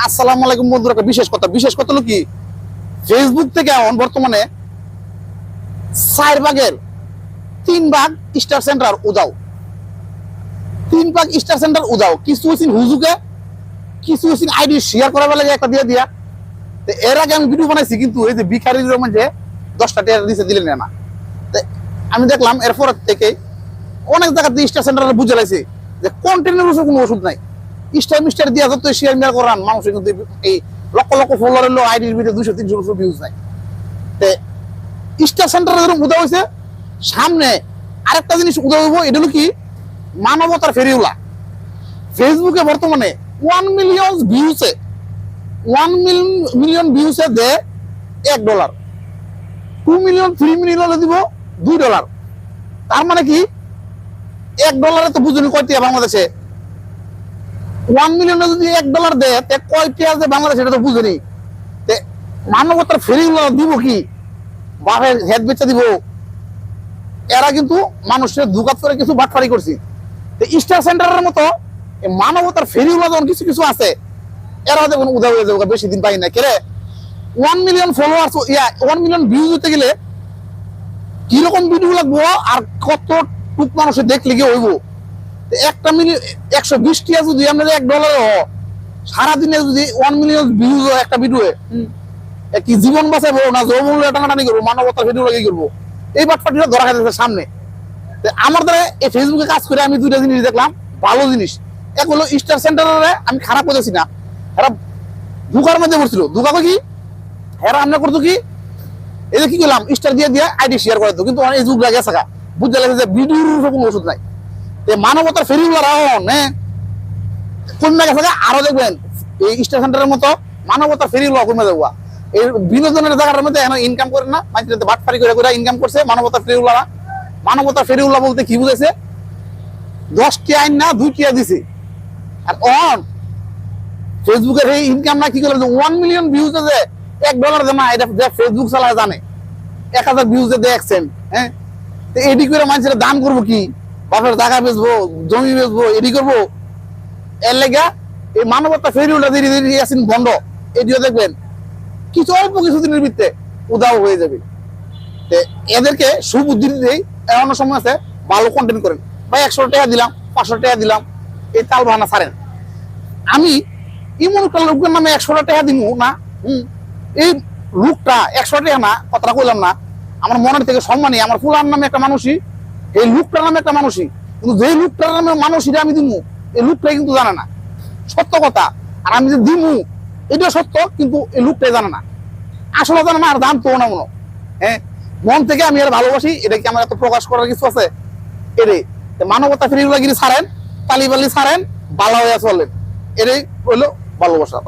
আসসালামু আলাইকুম বন্ধুরা, একটা বিশেষ কথা হলো কি, ফেসবুক থেকে এখন বর্তমানে 4 ভাগের 3 ভাগ স্টার সেন্টার উদাও, 3 ভাগ স্টার সেন্টার উদাও। কিছু হচ্ছেন হুজুকে, কিছু হচ্ছেন আইডি শেয়ার করার বেলা একটা দিয়ে দিয়া। তো এর আগে আমি ভিডিও বানাইছি, কিন্তু এই যে ভিখারির মধ্যে 10টা টাকা দিছে, দিলেন না। তো আমি দেখলাম এরপর থেকে অনেক জায়গাতে স্টার সেন্টার বুঝে লাইছে যে কন্টেন্টের কোনো ওষুধ নাই। স্টার মিস্টার দিয়া যত শেয়ার মেয়ার করান মানুষের কিন্তু এই লক্ষ লক্ষ ফলোয়ার হলো আইডির ভিতরে 200-300 ভিউজ নাই। স্টার সেন্টারে যেরকম উদা হয়েছে, সামনে আরেকটা জিনিস উদা হইব। এটা হলো কি, মানবতার ফেরিওলা। ফেসবুকে বর্তমানে 1 মিলিয়ন ভিউসে, 1 মিলিয়ন ভিউসে দে $1, 2 মিলিয়ন 3 মিলিয়ন দিব $2। তার মানে কি, $1 তো বুঝুনি কয় টাকা বাংলাদেশে। 1 মিলিয়নে যদি $1 দেয়, কয় টাকা যে বাংলাদেশে এটা তো বুঝেনি। মানবতার ফেরিওলা দিব কি, বাপের হেড বেচা দিব। এরা কিন্তু মানুষের দুকাত করে কিছু বাটফারি করছি। স্টার সেন্টারের মতো মানবতার ফেরিওলা যখন কিছু কিছু আছে, এরা দেখুন উদা হয়ে যাবে, বেশি দিন পাই না। কেরে 1 মিলিয়ন ফলোয়ার্স, 1 মিলিয়ন ভিউজ হতে গেলে কিরকম ভিডিও লাগবো আর কত টুক মানুষের দেখলে গিয়ে হইব। একটা মিলিয়ন 120 টাকা যদি আপনার $1 সারাদিনে যদি 1 মিলিয়ন ভিউজ একটা ভিডিও, কি জীবন বাঁচাবো না জমূল্য টানাটানি করবো, মানবতার ভিডিও লাগিয়ে করবো। এই বাটপাটিটা ধরা খাইতেছে সামনে। আমার দ্বারা এই ফেসবুকে কাজ করে আমি 2টা জিনিস দেখলাম ভালো জিনিস। এক হলো স্টার সেন্টারে আমি খারাপ করতেছি না, এরা ধোকার মধ্যে পড়ছিল। ধোকা কি, এরা আমরা করতো কি, এই যে কি করলাম, স্টার দিয়ে দিয়ে আইডি শেয়ার করে দিত। কিন্তু অনেক যুগ লাগে থাকা বুঝতে লাগে যে ভিডিওর কোনো ওষুধ নাই। মানবতার ফেরিওলা কমে গেছে। আরো দেখবেন এই স্টার সেন্টারের মতো মানবতার ফেরিওলা কমে যাবো। এই বিনোদনের জায়গাটার মধ্যে ইনকাম করে না, মানুষের বাটফারি করে করে ইনকাম করছে। মানবতার ফেরিওলা, মানবতার ফেরিওলা বলতে কি বুঝেছে, 10 টাকা আইন না 2 টাকা দিছে। আর অন ফেসবুকের এই ইনকাম না কি করে, 1 মিলিয়ন ভিউজ যে $1 জমা, এটা ফেসবুক চালায় জানে। 1000 ভিউজ দেখছেন, হ্যাঁ। তো এডি করে মানুষের দান করবো কি, বাপের জায়গা বেচবো, জমি বেচবো, এডি করবো। এর লেগা এই মানবতা ফেরিওলা ধীরে ধীরে আসেন বন্ধ। এটিও দেখবেন কিছু অল্প কিছুদিনের ভিত্তে উদাও হয়ে যাবে। এদেরকে সুবুদ্ধি দিতেই এমন সময় আছে, ভালো কন্টেন্ট করেন ভাই, 100 টাকা দিলাম, 500 টাকা দিলাম, এই তাল বাহানা ছাড়েন। আমি এমন একটা লোকের নামে 100 টাকা দিব না, এই লোকটা 100 টাকা না, কথাটা কইলাম না, আমার মনের থেকে সম্মানই, আমার ফুলার নামে একটা মানুষই, এই লোকটার নামে একটা মানুষই। কিন্তু যে লোকটার নামে মানুষটা আমি দিব, এই লোকটাই কিন্তু জানে না সত্য কথা। আর আমি যে দিমু এটা সত্য, কিন্তু এই লোকটাই জানে না, আসলে জানে না, আর জানতো না মনে। হ্যাঁ, মন থেকে আমি আর ভালোবাসি, এটা কি আমার এত প্রকাশ করার কিছু আছে? এটাই মানবতা ফেরিওলা গিরি ছাড়েন, তালিবালি ছাড়েন, ভালো হয়ে চলেন, এটাই হইলো ভালোবাসা।